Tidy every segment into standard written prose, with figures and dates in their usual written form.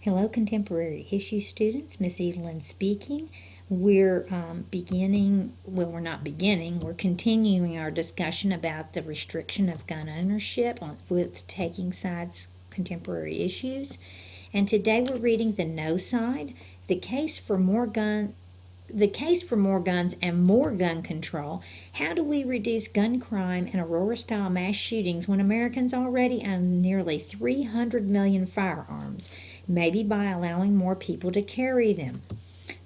Hello, contemporary issue students. Miss Edelyn speaking. We're we're not beginning, we're continuing our discussion about the restriction of gun ownership with Taking Sides Contemporary Issues. And today we're reading The No Side, the case for more guns and more gun control. How do we reduce gun crime and Aurora-style mass shootings when Americans already own nearly 300 million firearms? Maybe by allowing more people to carry them.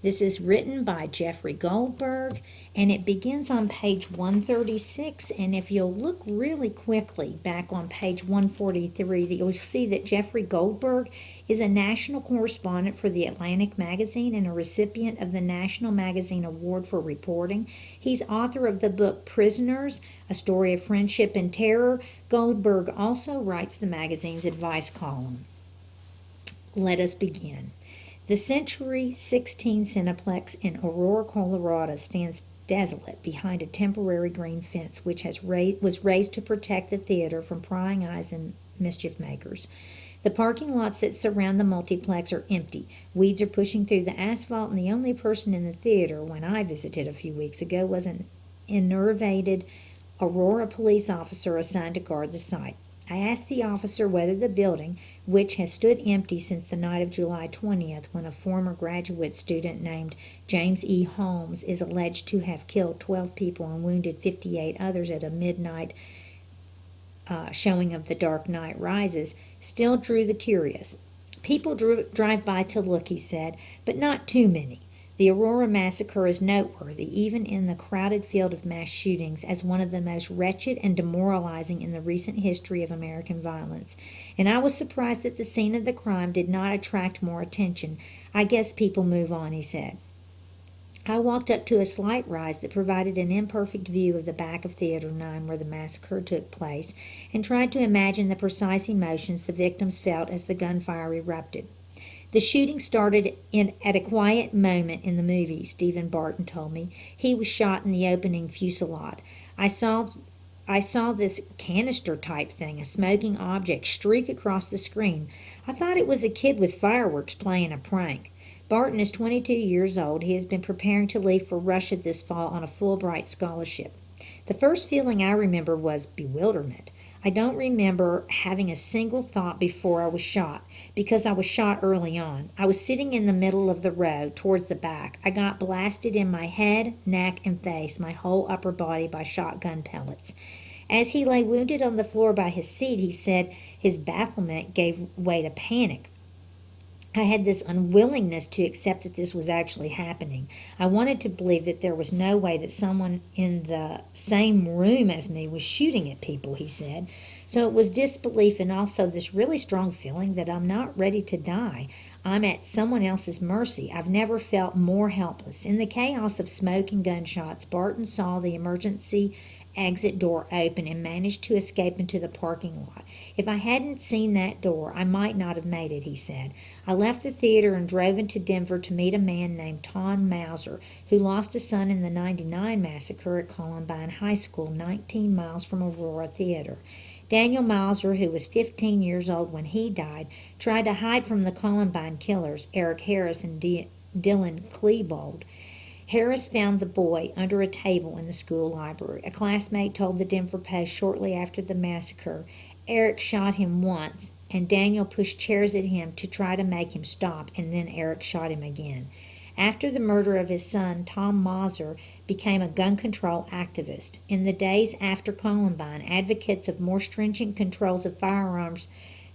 This is written by Jeffrey Goldberg, and it begins on page 136. And if you'll look really quickly back on page 143, you'll see that Jeffrey Goldberg is a national correspondent for the Atlantic magazine and a recipient of the National Magazine Award for Reporting. He's author of the book Prisoners, A Story of Friendship and Terror. Goldberg also writes the magazine's advice column. Let us begin. The Century 16 Cineplex in Aurora, Colorado stands desolate behind a temporary green fence which was raised to protect the theater from prying eyes and mischief makers. The parking lots that surround the multiplex are empty. Weeds are pushing through the asphalt, and the only person in the theater when I visited a few weeks ago was an enervated Aurora police officer assigned to guard the site. I asked the officer whether the building, which has stood empty since the night of July 20th, when a former graduate student named James E. Holmes is alleged to have killed 12 people and wounded 58 others at a midnight showing of The Dark Knight Rises, still drew the curious. People drive by to look, he said, but not too many. The Aurora massacre is noteworthy, even in the crowded field of mass shootings, as one of the most wretched and demoralizing in the recent history of American violence. And I was surprised that the scene of the crime did not attract more attention. I guess people move on, he said. I walked up to a slight rise that provided an imperfect view of the back of Theater 9 where the massacre took place, and tried to imagine the precise emotions the victims felt as the gunfire erupted. The shooting started at a quiet moment in the movie, Stephen Barton told me. He was shot in the opening fusillade. I saw this canister type thing, a smoking object, streak across the screen. I thought it was a kid with fireworks playing a prank. Barton is 22 years old. He has been preparing to leave for Russia this fall on a Fulbright scholarship. The first feeling I remember was bewilderment. I don't remember having a single thought before I was shot, because I was shot early on. I was sitting in the middle of the row, towards the back. I got blasted in my head, neck, and face, my whole upper body, by shotgun pellets. As he lay wounded on the floor by his seat, he said his bafflement gave way to panic. I had this unwillingness to accept that this was actually happening. I wanted to believe that there was no way that someone in the same room as me was shooting at people, he said. So it was disbelief and also this really strong feeling that I'm not ready to die. I'm at someone else's mercy. I've never felt more helpless. In the chaos of smoke and gunshots, Barton saw the emergency exit door open and managed to escape into the parking lot. If I hadn't seen that door, I might not have made it, he said. I left the theater and drove into Denver to meet a man named Tom Mauser, who lost a son in the '99 massacre at Columbine High School, 19 miles from Aurora Theater. Daniel Mauser, who was 15 years old when he died, tried to hide from the Columbine killers, Eric Harris and Dylan Klebold. Harris found the boy under a table in the school library. A classmate told the Denver Post shortly after the massacre Eric shot him once, and Daniel pushed chairs at him to try to make him stop, and then Eric shot him again. After the murder of his son, Tom Mauser became a gun control activist. In the days after Columbine, advocates of more stringent controls of firearms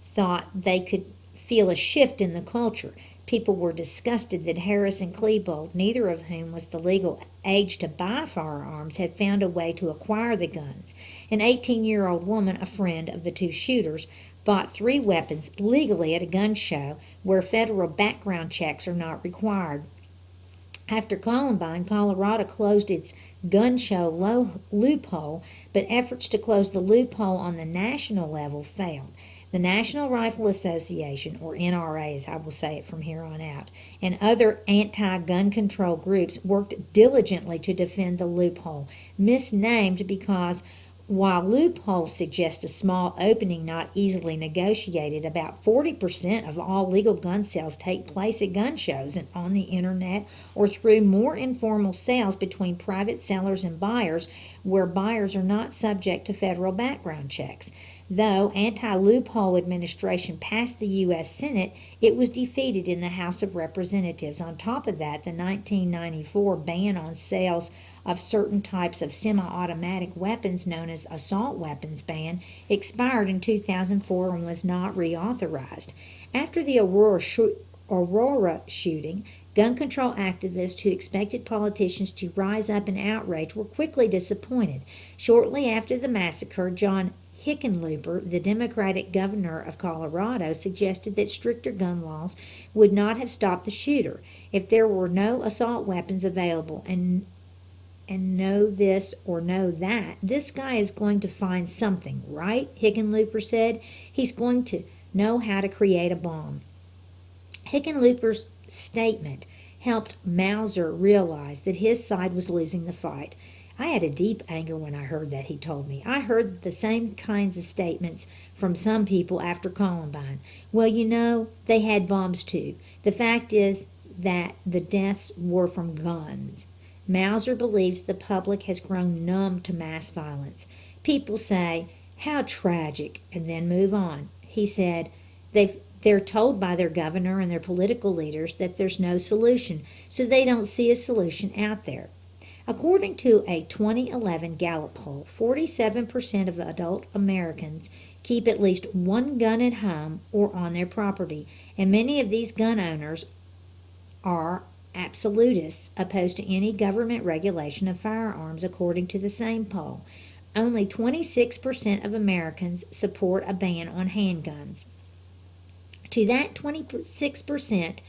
thought they could feel a shift in the culture. People were disgusted that Harris and Klebold, neither of whom was the legal age to buy firearms, had found a way to acquire the guns. An 18-year-old woman, a friend of the two shooters, bought 3 weapons legally at a gun show where federal background checks are not required. After Columbine, Colorado closed its gun show loophole, but efforts to close the loophole on the national level failed. The National Rifle Association, or NRA as I will say it from here on out, and other anti-gun control groups worked diligently to defend the loophole, misnamed because While loopholes suggest a small opening not easily negotiated, about 40% of all legal gun sales take place at gun shows and on the internet or through more informal sales between private sellers and buyers where buyers are not subject to federal background checks. Though anti-loophole administration passed the U.S. Senate, it was defeated in the House of Representatives. On top of that, the 1994 ban on sales of certain types of semi-automatic weapons known as assault weapons ban expired in 2004 and was not reauthorized. After the Aurora shooting, gun control activists who expected politicians to rise up in outrage were quickly disappointed. Shortly after the massacre, John Hickenlooper, the Democratic governor of Colorado, suggested that stricter gun laws would not have stopped the shooter. If there were no assault weapons available and know this or know that, this guy is going to find something, right? Hickenlooper said. He's going to know how to create a bomb. Hickenlooper's statement helped Mauser realize that his side was losing the fight. I had a deep anger when I heard that, he told me. I heard the same kinds of statements from some people after Columbine. Well, you know, they had bombs too. The fact is that the deaths were from guns. Mauser believes the public has grown numb to mass violence. People say, "How tragic," and then move on. He said, they're told by their governor and their political leaders that there's no solution, so they don't see a solution out there. According to a 2011 Gallup poll, 47% of adult Americans keep at least one gun at home or on their property, and many of these gun owners are absolutists opposed to any government regulation of firearms, according to the same poll. Only 26% of Americans support a ban on handguns. To that 26%,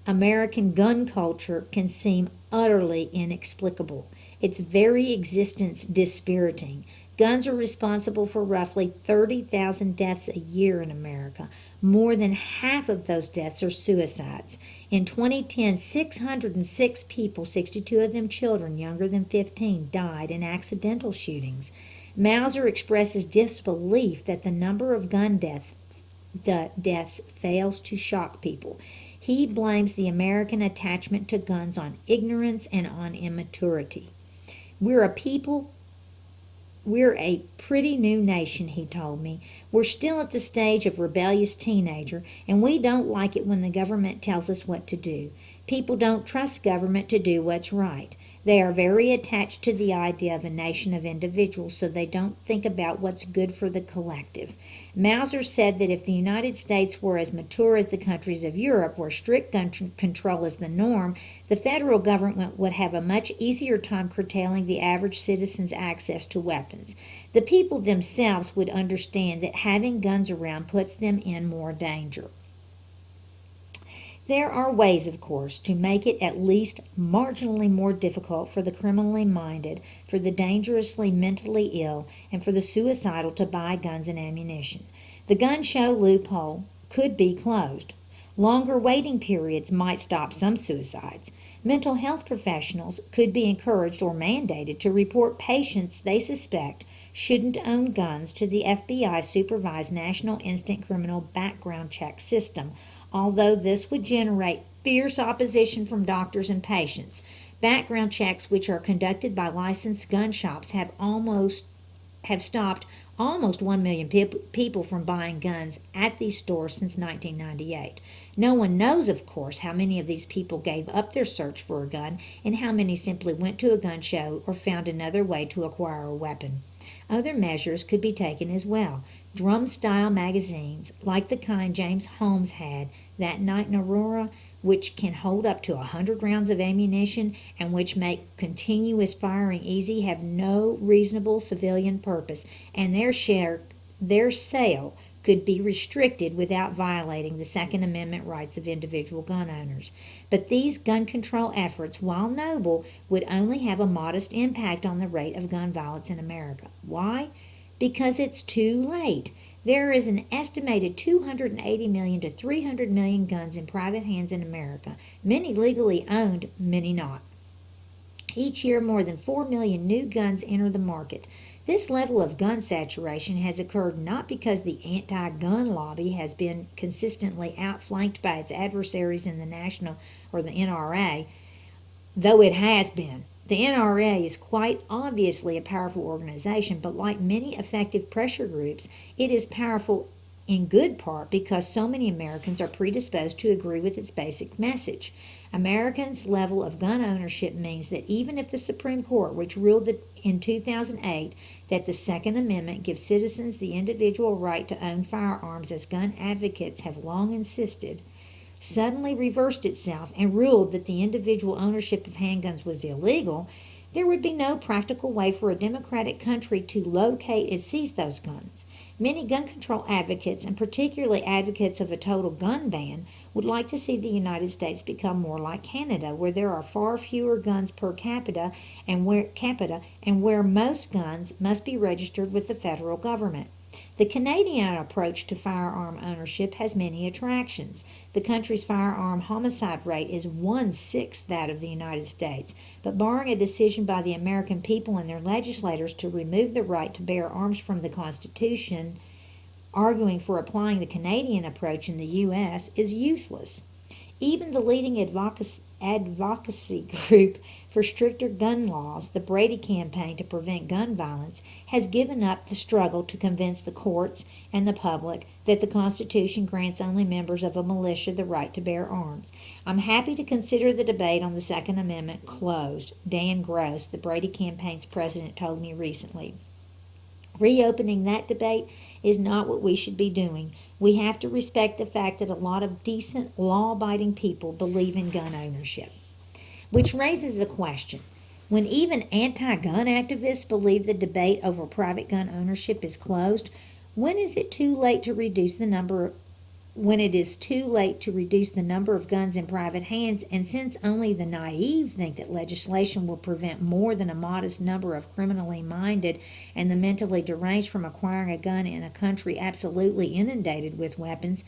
American gun culture can seem utterly inexplicable, its very existence dispiriting. Guns are responsible for roughly 30,000 deaths a year in America. More than half of those deaths are suicides. In 2010, 606 people, 62 of them children younger than 15, died in accidental shootings. Mauser expresses disbelief that the number of gun deaths fails to shock people. He blames the American attachment to guns on ignorance and on immaturity. We're a pretty new nation, he told me. We're still at the stage of rebellious teenager, and we don't like it when the government tells us what to do. People don't trust government to do what's right. They are very attached to the idea of a nation of individuals, so they don't think about what's good for the collective. Mauser said that if the United States were as mature as the countries of Europe, where strict gun control is the norm, the federal government would have a much easier time curtailing the average citizen's access to weapons. The people themselves would understand that having guns around puts them in more danger. There are ways, of course, to make it at least marginally more difficult for the criminally minded, for the dangerously mentally ill, and for the suicidal to buy guns and ammunition. The gun show loophole could be closed. Longer waiting periods might stop some suicides. Mental health professionals could be encouraged or mandated to report patients they suspect shouldn't own guns to the FBI-supervised National Instant Criminal Background Check System, although this would generate fierce opposition from doctors and patients. Background checks, which are conducted by licensed gun shops, have stopped almost 1 million people from buying guns at these stores since 1998. No one knows, of course, how many of these people gave up their search for a gun and how many simply went to a gun show or found another way to acquire a weapon. Other measures could be taken as well. Drum-style magazines, like the kind James Holmes had that night in Aurora, which can hold up to 100 rounds of ammunition and which make continuous firing easy, have no reasonable civilian purpose, and their sale could be restricted without violating the Second Amendment rights of individual gun owners. But these gun control efforts, while noble, would only have a modest impact on the rate of gun violence in America. Why? Because it's too late. There is an estimated 280 million to 300 million guns in private hands in America, many legally owned, many not. Each year, more than 4 million new guns enter the market. This level of gun saturation has occurred not because the anti gun lobby has been consistently outflanked by its adversaries in the National or the NRA, though it has been. The NRA is quite obviously a powerful organization, but like many effective pressure groups, it is powerful in good part because so many Americans are predisposed to agree with its basic message. Americans' level of gun ownership means that even if the Supreme Court, which ruled that in 2008 that the Second Amendment gives citizens the individual right to own firearms, as gun advocates have long insisted, suddenly reversed itself and ruled that the individual ownership of handguns was illegal, there would be no practical way for a democratic country to locate and seize those guns. Many gun control advocates, and particularly advocates of a total gun ban, would like to see the United States become more like Canada, where there are far fewer guns per capita and where most guns must be registered with the federal government. The Canadian approach to firearm ownership has many attractions. The country's firearm homicide rate is 1/6 that of the United States, but barring a decision by the American people and their legislators to remove the right to bear arms from the Constitution, arguing for applying the Canadian approach in the U.S. is useless. Even the leading advocacy group for stricter gun laws, the Brady Campaign to Prevent Gun Violence, has given up the struggle to convince the courts and the public that the Constitution grants only members of a militia the right to bear arms. I'm happy to consider the debate on the Second Amendment closed, Dan Gross, the Brady Campaign's president, told me recently. Reopening that debate is not what we should be doing. We have to respect the fact that a lot of decent, law-abiding people believe in gun ownership. Which raises a question. When even anti-gun activists believe the debate over private gun ownership is closed, when is it too late to reduce the number of guns in private hands, and since only the naive think that legislation will prevent more than a modest number of criminally minded and the mentally deranged from acquiring a gun in a country absolutely inundated with weapons,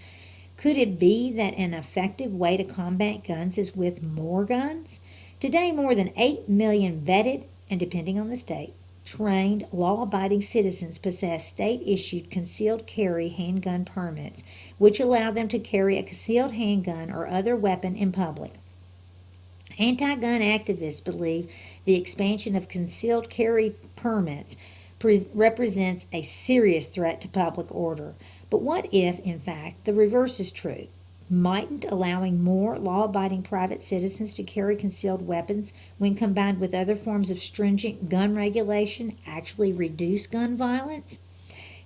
could it be that an effective way to combat guns is with more guns? Today, more than 8 million vetted, and depending on the state, trained, law-abiding citizens possess state-issued concealed carry handgun permits, which allow them to carry a concealed handgun or other weapon in public. Anti-gun activists believe the expansion of concealed carry permits represents a serious threat to public order. But what if, in fact, the reverse is true? Mightn't allowing more law-abiding private citizens to carry concealed weapons, when combined with other forms of stringent gun regulation, actually reduce gun violence?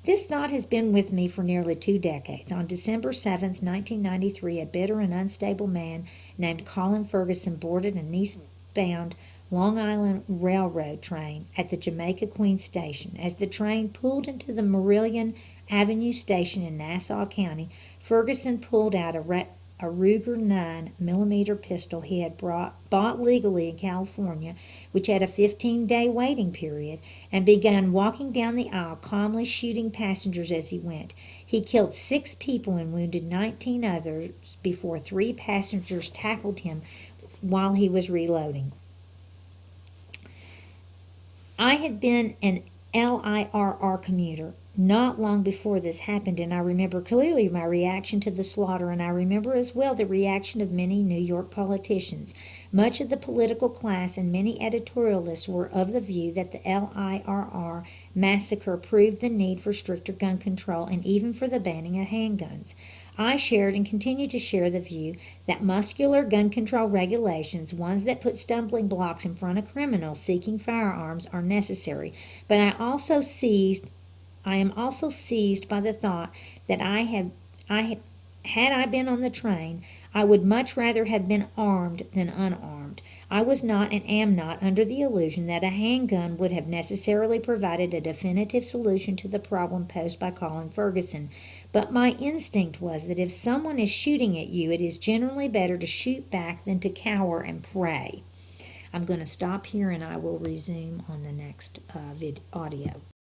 This thought has been with me for nearly 2 decades. On December 7, 1993, a bitter and unstable man named Colin Ferguson boarded an eastbound Long Island Railroad train at the Jamaica Queens station. As the train pulled into the Marillion Avenue station in Nassau County, Ferguson pulled out a Ruger 9mm pistol he had bought legally in California, which had a 15-day waiting period, and began walking down the aisle, calmly shooting passengers as he went. He killed 6 people and wounded 19 others before 3 passengers tackled him while he was reloading. I had been an LIRR commuter not long before this happened, and I remember clearly my reaction to the slaughter, and I remember as well the reaction of many New York politicians. Much of the political class and many editorialists were of the view that the LIRR massacre proved the need for stricter gun control and even for the banning of handguns. I shared and continue to share the view that muscular gun control regulations, ones that put stumbling blocks in front of criminals seeking firearms, are necessary, but I am also seized by the thought that had I been on the train, I would much rather have been armed than unarmed. I was not and am not under the illusion that a handgun would have necessarily provided a definitive solution to the problem posed by Colin Ferguson. But my instinct was that if someone is shooting at you, it is generally better to shoot back than to cower and pray. I'm going to stop here and I will resume on the next audio.